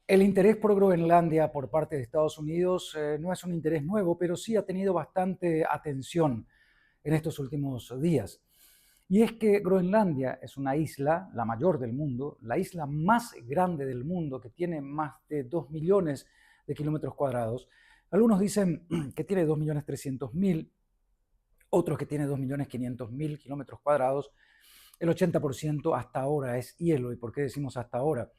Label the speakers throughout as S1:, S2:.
S1: El interés por Groenlandia por parte de Estados Unidos no es un interés nuevo, pero sí ha tenido bastante atención en estos últimos días. Y es que Groenlandia es una isla, la mayor del mundo, la isla más grande del mundo, que tiene más de 2 millones de kilómetros cuadrados. Algunos dicen que tiene 2.300.000, otros que tiene 2.500.000 kilómetros cuadrados. El 80% hasta ahora es hielo. ¿Y por qué decimos hasta ahora?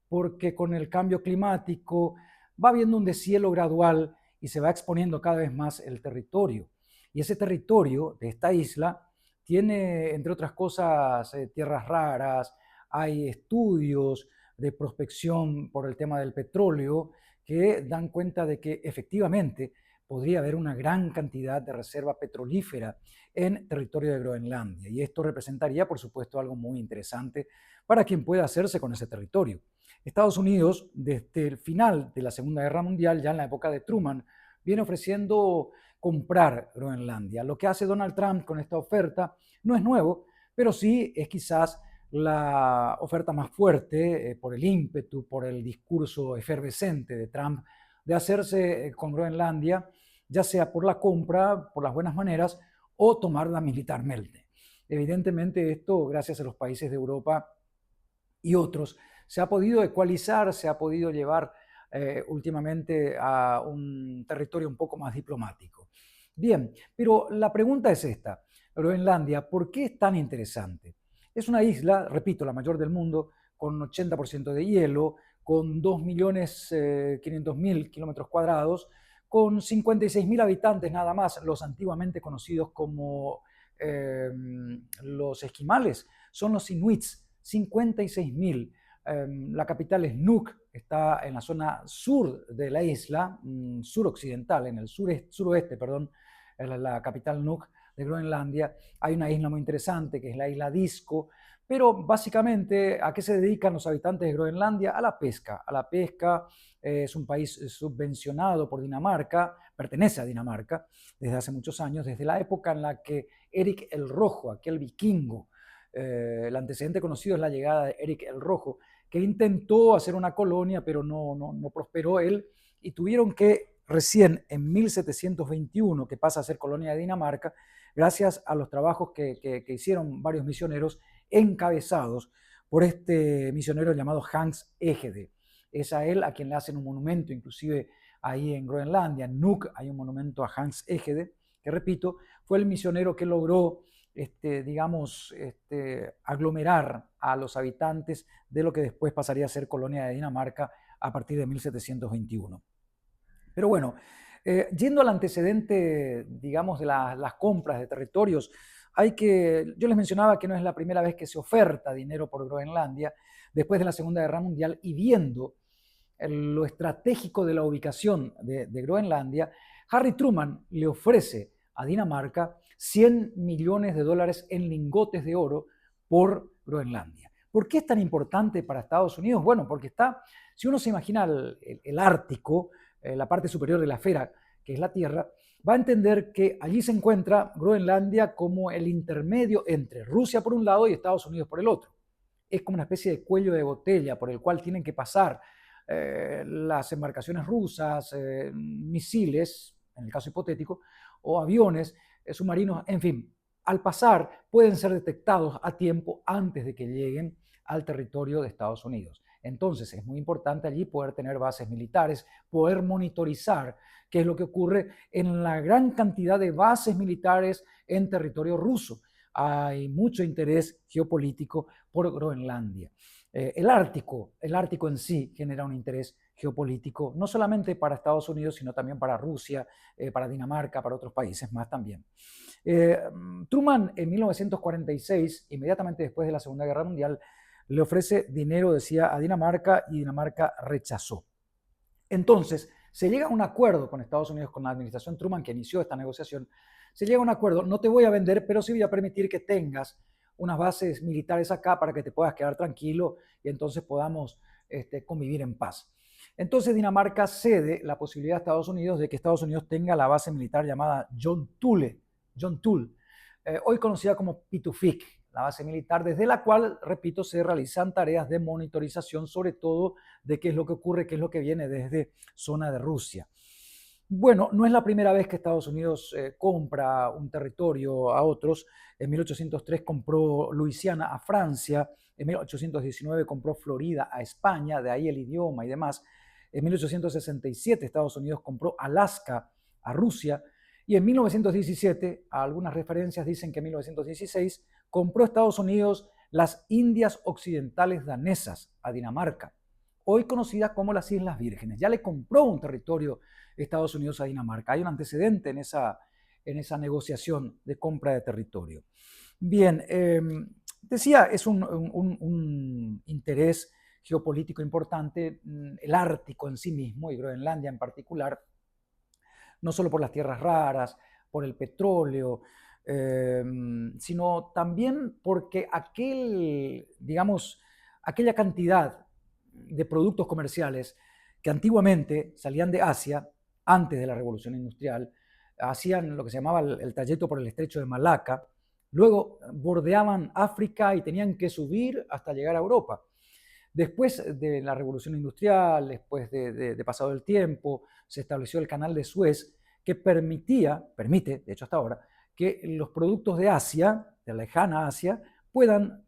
S1: Porque con el cambio climático va habiendo un deshielo gradual y se va exponiendo cada vez más el territorio. Y ese territorio de esta isla tiene, entre otras cosas, tierras raras, hay estudios de prospección por el tema del petróleo que dan cuenta de que efectivamente podría haber una gran cantidad de reserva petrolífera en territorio de Groenlandia. Y esto representaría, por supuesto, algo muy interesante para quien pueda hacerse con ese territorio. Estados Unidos, desde el final de la Segunda Guerra Mundial, ya en la época de Truman, viene ofreciendo comprar Groenlandia. Lo que hace Donald Trump con esta oferta no es nuevo, pero sí es quizás la oferta más fuerte por el ímpetu, por el discurso efervescente de Trump de hacerse con Groenlandia, ya sea por la compra, por las buenas maneras, o tomarla militarmente. Evidentemente esto, gracias a los países de Europa y otros, se ha podido ecualizar, se ha podido llevar últimamente a un territorio un poco más diplomático. Bien, pero la pregunta es esta. Groenlandia, ¿por qué es tan interesante? Es una isla, repito, la mayor del mundo, con 80% de hielo, con 2.500.000 kilómetros cuadrados, con 56.000 habitantes nada más, los antiguamente conocidos como los esquimales, son los inuits, 56.000. La capital es Nuuk, está en la zona sur de la isla, suroccidental, en el suroeste, perdón, la capital Nuuk de Groenlandia. Hay una isla muy interesante que es la isla Disco, pero básicamente, ¿a qué se dedican los habitantes de Groenlandia? A la pesca. A la pesca. Es un país subvencionado por Dinamarca, pertenece a Dinamarca desde hace muchos años, desde la época en la que Eric el Rojo, aquel vikingo, el antecedente conocido es la llegada de Eric el Rojo, que intentó hacer una colonia, pero no prosperó él, y tuvieron que recién en 1721, que pasa a ser colonia de Dinamarca, gracias a los trabajos que hicieron varios misioneros encabezados por este misionero llamado Hans Egede. Es a él a quien le hacen un monumento, inclusive ahí en Groenlandia, en Nuuk, hay un monumento a Hans Egede, que repito, fue el misionero que logró digamos, aglomerar a los habitantes de lo que después pasaría a ser colonia de Dinamarca a partir de 1721. Pero bueno, yendo al antecedente, digamos, de las compras de territorios, yo les mencionaba que no es la primera vez que se oferta dinero por Groenlandia después de la Segunda Guerra Mundial y viendo lo estratégico de la ubicación de Groenlandia, Harry Truman le ofrece a Dinamarca 100 millones de dólares en lingotes de oro por Groenlandia. ¿Por qué es tan importante para Estados Unidos? Bueno, porque está, si uno se imagina el Ártico, la parte superior de la esfera, que es la Tierra, va a entender que allí se encuentra Groenlandia como el intermedio entre Rusia por un lado y Estados Unidos por el otro. Es como una especie de cuello de botella por el cual tienen que pasar las embarcaciones rusas, misiles, en el caso hipotético, o aviones, submarinos, en fin, al pasar pueden ser detectados a tiempo antes de que lleguen al territorio de Estados Unidos. Entonces es muy importante allí poder tener bases militares, poder monitorizar qué es lo que ocurre en la gran cantidad de bases militares en territorio ruso. Hay mucho interés geopolítico por Groenlandia. El Ártico en sí genera un interés geopolítico, no solamente para Estados Unidos, sino también para Rusia, para Dinamarca, para otros países más también. Eh, Truman en 1946, inmediatamente después de la Segunda Guerra Mundial, le ofrece dinero, decía, a Dinamarca y Dinamarca rechazó. Entonces, se llega a un acuerdo con Estados Unidos, con la administración Truman que inició esta negociación, se llega a un acuerdo, no te voy a vender, pero sí voy a permitir que tengas unas bases militares acá para que te puedas quedar tranquilo y entonces podamos convivir en paz. Entonces Dinamarca cede la posibilidad a Estados Unidos de que Estados Unidos tenga la base militar llamada John Tulle, hoy conocida como Pituffik, la base militar, desde la cual, repito, se realizan tareas de monitorización, sobre todo de qué es lo que ocurre, qué es lo que viene desde zona de Rusia. Bueno, no es la primera vez que Estados Unidos compra un territorio a otros. En 1803 compró Luisiana a Francia, en 1819 compró Florida a España, de ahí el idioma y demás. En 1867 Estados Unidos compró Alaska a Rusia y en 1917, algunas referencias dicen que en 1916 compró Estados Unidos las Indias Occidentales Danesas a Dinamarca, hoy conocidas como las Islas Vírgenes. Ya le compró un territorio Estados Unidos a Dinamarca. Hay un antecedente en esa negociación de compra de territorio. Bien, decía, es un interés geopolítico importante, el Ártico en sí mismo y Groenlandia en particular, no solo por las tierras raras, por el petróleo, sino también porque aquella cantidad de productos comerciales que antiguamente salían de Asia, antes de la Revolución Industrial, hacían lo que se llamaba el trayecto por el estrecho de Malaca, luego bordeaban África y tenían que subir hasta llegar a Europa. Después de la Revolución Industrial, después de pasado el tiempo, se estableció el Canal de Suez, que permite, de hecho hasta ahora, que los productos de Asia, de la lejana Asia, puedan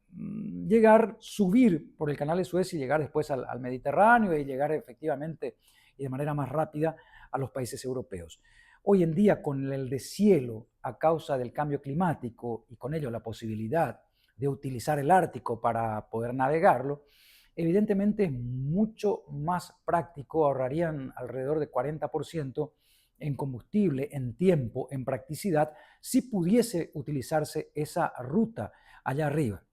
S1: subir por el Canal de Suez y llegar después al Mediterráneo y llegar efectivamente y de manera más rápida a los países europeos. Hoy en día, con el deshielo a causa del cambio climático y con ello la posibilidad de utilizar el Ártico para poder navegarlo, evidentemente es mucho más práctico, ahorrarían alrededor de 40% en combustible, en tiempo, en practicidad, si pudiese utilizarse esa ruta allá arriba.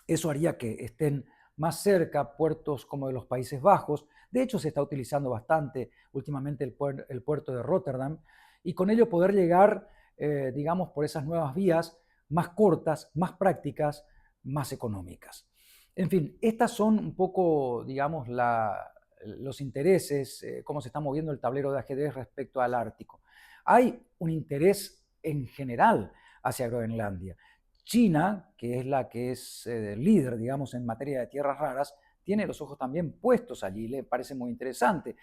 S1: Eso haría que estén más cerca puertos como de los Países Bajos. De hecho, se está utilizando bastante últimamente el puerto de Rotterdam y con ello poder llegar, digamos, por esas nuevas vías más cortas, más prácticas, más económicas. En fin, estas son un poco, digamos, los intereses, cómo se está moviendo el tablero de ajedrez respecto al Ártico. Hay un interés en general hacia Groenlandia. China, que es la que es líder, digamos, en materia de tierras raras, tiene los ojos también puestos allí. Le parece muy interesante.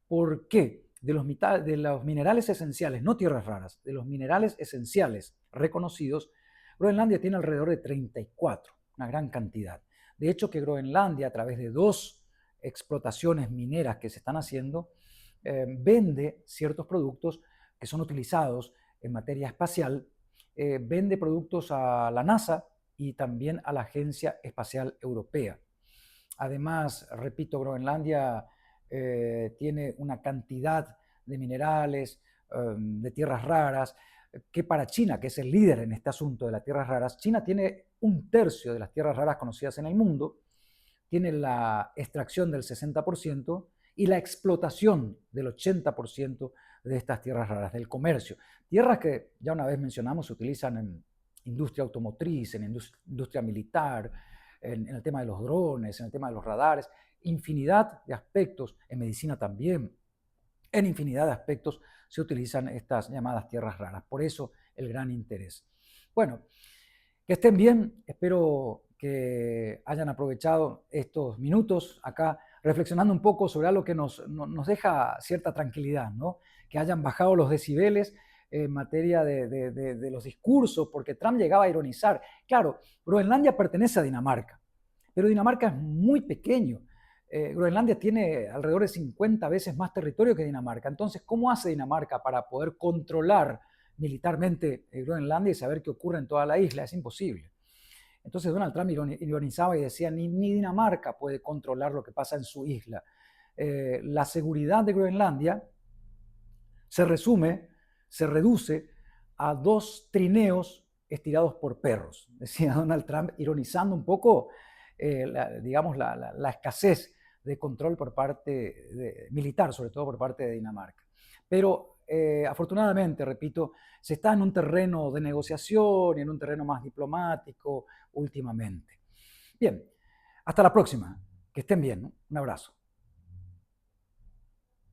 S1: ¿Por qué? De los minerales esenciales, no tierras raras, de los minerales esenciales reconocidos, Groenlandia tiene alrededor de 34, una gran cantidad. De hecho, que Groenlandia, a través de 2 explotaciones mineras que se están haciendo, vende ciertos productos que son utilizados en materia espacial, vende productos a la NASA y también a la Agencia Espacial Europea. Además, repito, Groenlandia tiene una cantidad de minerales, de tierras raras, que para China, que es el líder en este asunto de las tierras raras, China tiene 1/3 de las tierras raras conocidas en el mundo, tiene la extracción del 60% y la explotación del 80% de estas tierras raras, del comercio. Tierras que ya una vez mencionamos se utilizan en industria automotriz, en industria militar, en el tema de los drones, en el tema de los radares, infinidad de aspectos, en medicina también, en infinidad de aspectos se utilizan estas llamadas tierras raras. Por eso el gran interés. Bueno, que estén bien, espero que hayan aprovechado estos minutos acá reflexionando un poco sobre algo que nos deja cierta tranquilidad, ¿no? Que hayan bajado los decibeles en materia de los discursos, porque Trump llegaba a ironizar. Claro, Groenlandia pertenece a Dinamarca, pero Dinamarca es muy pequeño. Groenlandia tiene alrededor de 50 veces más territorio que Dinamarca. Entonces, ¿cómo hace Dinamarca para poder controlar militarmente Groenlandia y saber qué ocurre en toda la isla? Es imposible. Entonces Donald Trump ironizaba y decía, ni Dinamarca puede controlar lo que pasa en su isla. La seguridad de Groenlandia se reduce a 2 trineos estirados por perros, decía Donald Trump, ironizando un poco, digamos, la escasez de control por parte militar, sobre todo por parte de Dinamarca. Pero afortunadamente, repito, se está en un terreno de negociación y en un terreno más diplomático últimamente. Bien, hasta la próxima. Que estén bien, ¿no? Un abrazo.